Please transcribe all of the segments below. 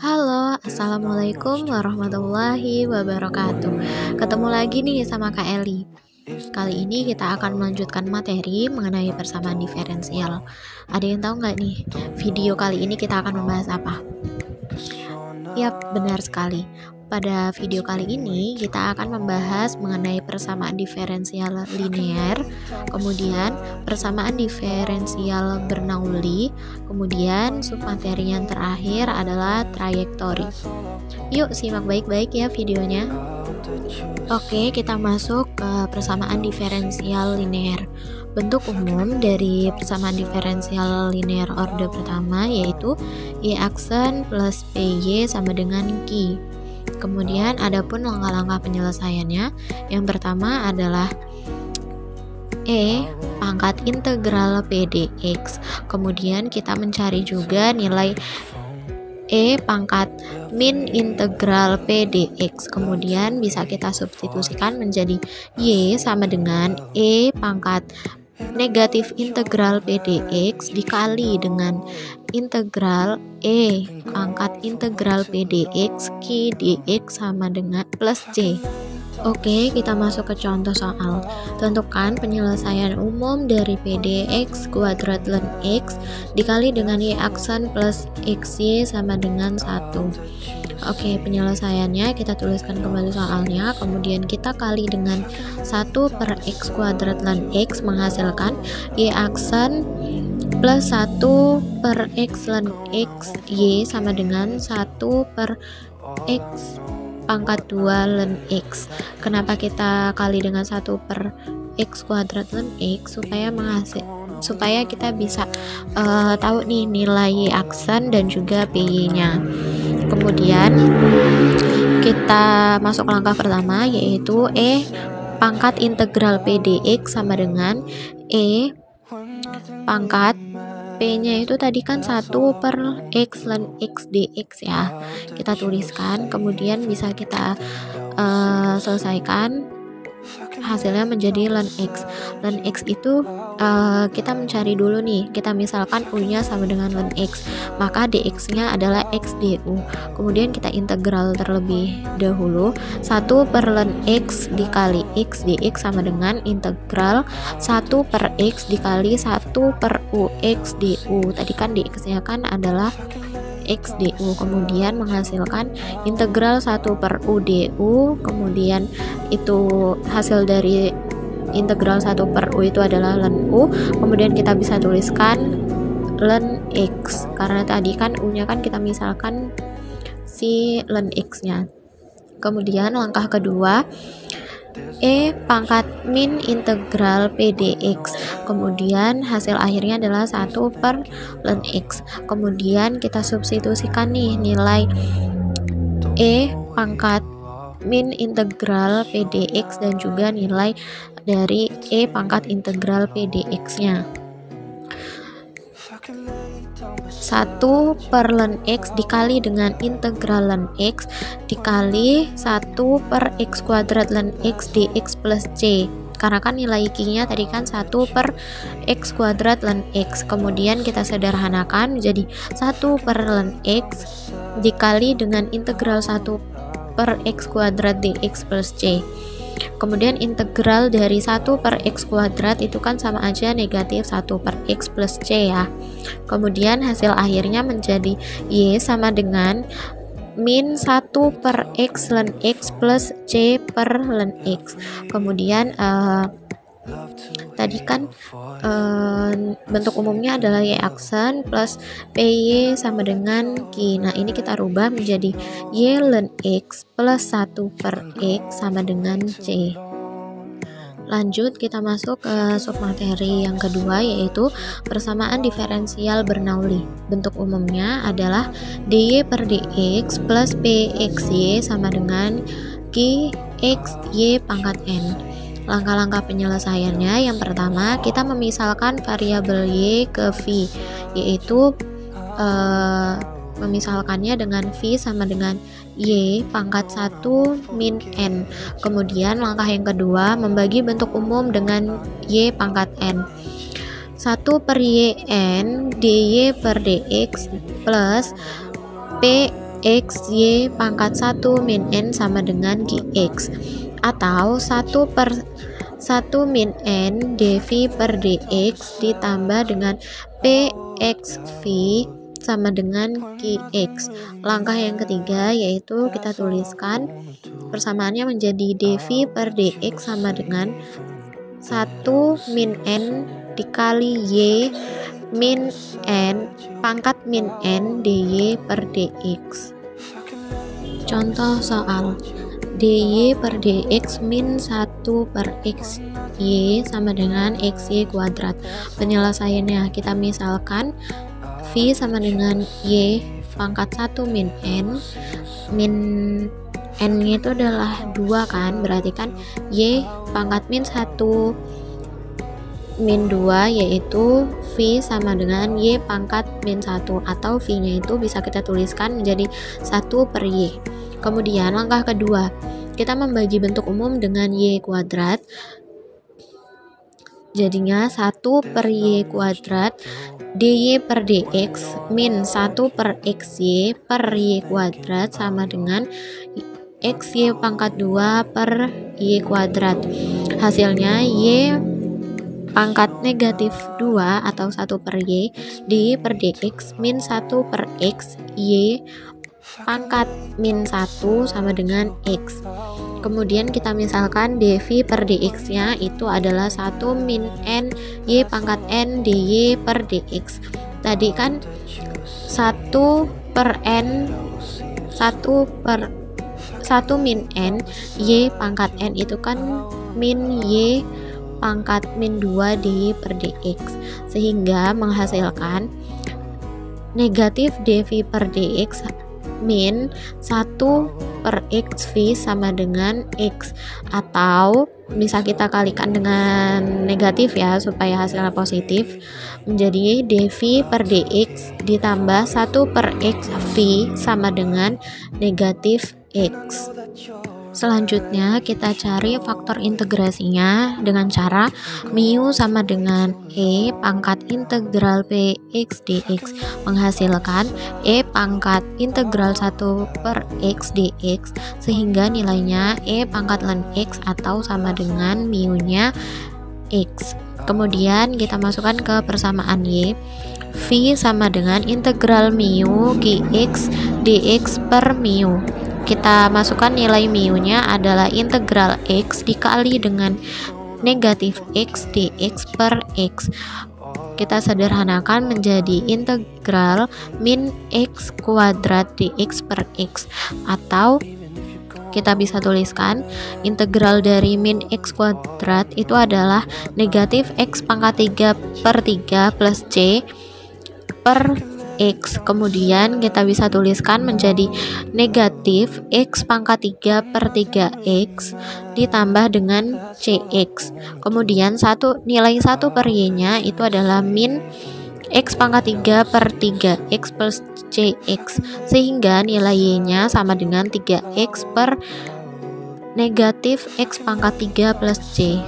Halo, assalamualaikum warahmatullahi wabarakatuh. Ketemu lagi nih sama Kak Eli. Kali ini kita akan melanjutkan materi mengenai persamaan diferensial. Ada yang tahu nggak nih, video kali ini kita akan membahas apa? Yap, benar sekali. Pada video kali ini kita akan membahas mengenai persamaan diferensial linear, kemudian persamaan diferensial Bernoulli, kemudian submateri yang terakhir adalah trayektori. Yuk simak baik-baik ya videonya. Oke, kita masuk ke persamaan diferensial linear. Bentuk umum dari persamaan diferensial linear orde pertama yaitu y aksen plus py sama dengan q. Kemudian adapun langkah-langkah penyelesaiannya, yang pertama adalah pangkat integral p dx. Kemudian kita mencari juga nilai pangkat min integral p dx. Kemudian bisa kita substitusikan menjadi y sama dengan pangkat negatif integral p dx dikali dengan integral pangkat integral p dx q dx sama dengan plus c. Oke, kita masuk ke contoh soal. Tentukan penyelesaian umum dari p dx kuadrat ln x dikali dengan y aksen plus xy sama dengan 1. Oke, penyelesaiannya kita tuliskan kembali soalnya, kemudian kita kali dengan 1 per x kuadrat ln x menghasilkan y aksen plus 1 per x ln x y sama dengan 1 per x pangkat 2 ln x. Kenapa kita kali dengan 1 per x kuadrat ln x? Supaya kita bisa tahu nih nilai y aksen dan juga py nya. Kemudian kita masuk langkah pertama yaitu pangkat integral p dx sama dengan pangkat p nya itu tadi kan 1 per x ln x dx ya, kita tuliskan, kemudian bisa kita selesaikan, hasilnya menjadi ln x. Ln x itu kita mencari dulu nih, kita misalkan u nya sama dengan ln x, maka dx nya adalah x du. Kemudian kita integral terlebih dahulu 1 per ln x dikali x dx sama dengan integral 1 per x dikali 1 per ux du. Tadi kan dx nya kan adalah x du, kemudian menghasilkan integral 1 per u du, kemudian itu hasil dari integral 1 per u itu adalah ln u, kemudian kita bisa tuliskan ln x, karena tadi kan u nya kan kita misalkan si ln x nya. Kemudian langkah kedua, pangkat min integral p dx, kemudian hasil akhirnya adalah 1 per ln x. Kemudian kita substitusikan nih nilai pangkat min integral p dx dan juga nilai dari pangkat integral p dx nya. 1 per ln x dikali dengan integral ln x dikali 1 per x kuadrat ln x dx plus c, karena kan nilai q nya tadi kan 1 per x kuadrat ln x, kemudian kita sederhanakan menjadi 1 per ln x dikali dengan integral 1 per x kuadrat dx plus c. Kemudian integral dari 1 per x kuadrat itu kan sama aja negatif 1 per x plus c ya. Kemudian hasil akhirnya menjadi y sama dengan min 1 per x ln x plus c per ln x. Kemudian tadi kan bentuk umumnya adalah y aksen plus py sama dengan q. Nah ini kita rubah menjadi y ln x plus 1 per x sama dengan c. Lanjut kita masuk ke submateri yang kedua yaitu persamaan diferensial Bernoulli. Bentuk umumnya adalah dy per dx plus pxy sama dengan qxy pangkat n. Langkah-langkah penyelesaiannya, yang pertama kita memisalkan variabel y ke v, yaitu memisalkannya dengan v sama dengan y pangkat 1 min n. Kemudian langkah yang kedua membagi bentuk umum dengan y pangkat n. 1 per yn dy per dx plus p x y pangkat 1 min n sama dengan gx, atau 1 per 1 min n dv per dx ditambah dengan pxv sama dengan gx. Langkah yang ketiga yaitu kita tuliskan persamaannya menjadi dv per dx sama dengan 1 min n dikali y min n pangkat min n dy per dx. Contoh soal, dy per dx min 1 per xy sama dengan xy kuadrat. Penyelesaiannya kita misalkan v sama dengan y pangkat 1 min n, min n itu adalah 2 kan, berarti kan y pangkat min 1 min 2 yaitu v sama dengan y pangkat min 1, atau v nya itu bisa kita tuliskan menjadi 1 per y. Kemudian langkah kedua, kita membagi bentuk umum dengan y kuadrat, jadinya 1 per y kuadrat dy per dx min 1 per xy per y kuadrat sama dengan xy pangkat 2 per y kuadrat. Hasilnya y pangkat negatif 2 atau 1 per y dy per dx min 1 per x y pangkat min 1 sama dengan x. Kemudian kita misalkan dv per dx nya itu adalah 1 min n y pangkat n dy per dx. Tadi kan 1 per n 1 min n y pangkat n itu kan min y pangkat min 2 dy per dx, sehingga menghasilkan negatif dv per dx min 1 per xv sama dengan x, atau bisa kita kalikan dengan negatif ya supaya hasilnya positif, menjadi dv per dx ditambah 1 per xv sama dengan negatif x. Selanjutnya kita cari faktor integrasinya dengan cara mu sama dengan e pangkat integral px dx menghasilkan e pangkat integral 1 per x dx, sehingga nilainya e pangkat ln x atau sama dengan mu nya x. Kemudian kita masukkan ke persamaan y, v sama dengan integral mu gx dx per mu. Kita masukkan nilai mu nya adalah integral x dikali dengan negatif x dx per x. Kita sederhanakan menjadi integral min x kuadrat dx per x, atau kita bisa tuliskan integral dari min x kuadrat itu adalah negatif x pangkat 3 per 3 plus c per x. Kemudian kita bisa tuliskan menjadi negatif x pangkat 3 per 3x ditambah dengan cx. Kemudian nilai 1 per y nya itu adalah min x pangkat 3 per 3x plus cx, sehingga nilai y nya sama dengan 3x per negatif x pangkat 3 plus c.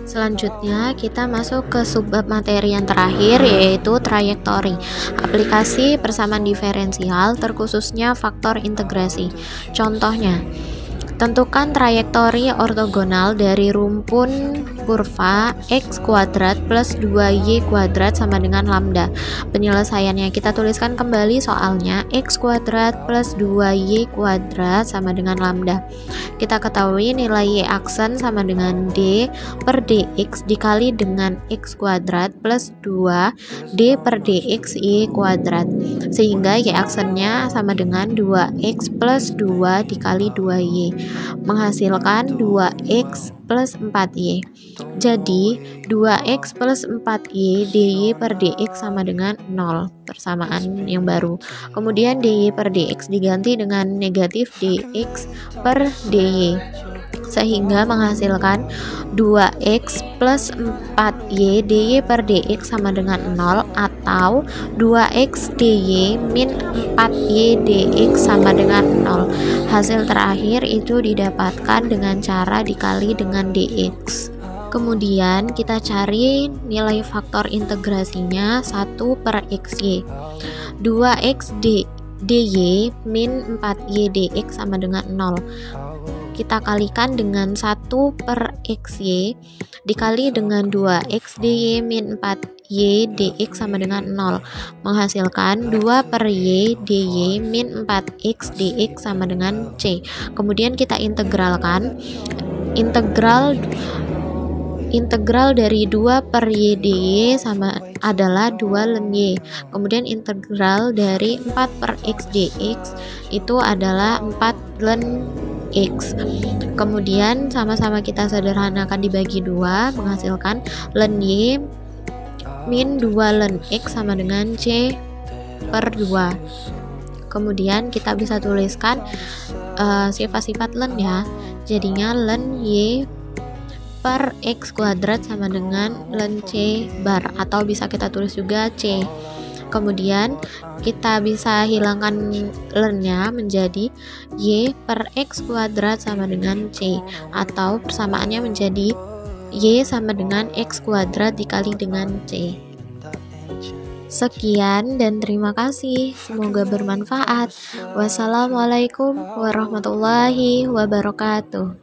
Selanjutnya kita masuk ke subbab materi yang terakhir, yaitu trayektori. Aplikasi persamaan diferensial terkhususnya faktor integrasi. Contohnya, tentukan trayektori ortogonal dari rumpun kurva x kuadrat plus 2y kuadrat sama dengan lambda. Penyelesaiannya kita tuliskan kembali soalnya, x kuadrat plus 2y kuadrat sama dengan lambda. Kita ketahui nilai y aksen sama dengan d per dx dikali dengan x kuadrat plus 2 d per dx y kuadrat, sehingga y aksennya sama dengan 2x plus 2 dikali 2y, menghasilkan 2x plus 4y. Jadi 2x plus 4y dy per dx sama dengan 0, persamaan yang baru. Kemudian dy per dx diganti dengan negatif dx per dy, sehingga menghasilkan 2x plus 4y dy per dx sama dengan 0, atau 2x dy min 4y dx sama dengan 0. Hasil terakhir itu didapatkan dengan cara dikali dengan dx. Kemudian kita cari nilai faktor integrasinya 1 per xy. 2x dy min 4y dx sama dengan 0. Kita kalikan dengan 1 per xy dikali dengan 2x dy min 4y dx sama dengan 0, menghasilkan 2 per y dy min 4x dx sama dengan c. Kemudian kita integralkan. Integral dari 2 per y dy sama adalah 2 ln y. Kemudian integral dari 4 per x dx itu adalah 4 ln x. Kemudian sama-sama kita sederhanakan dibagi 2, menghasilkan ln y min 2 ln x sama dengan c per 2. Kemudian kita bisa tuliskan sifat-sifat ln ya. Jadinya ln y per x kuadrat sama dengan ln c bar, atau bisa kita tulis juga c. Kemudian kita bisa hilangkan ln-nya menjadi y per x kuadrat sama dengan c, atau persamaannya menjadi y sama dengan x kuadrat dikali dengan c. Sekian dan terima kasih, semoga bermanfaat. Wassalamualaikum warahmatullahi wabarakatuh.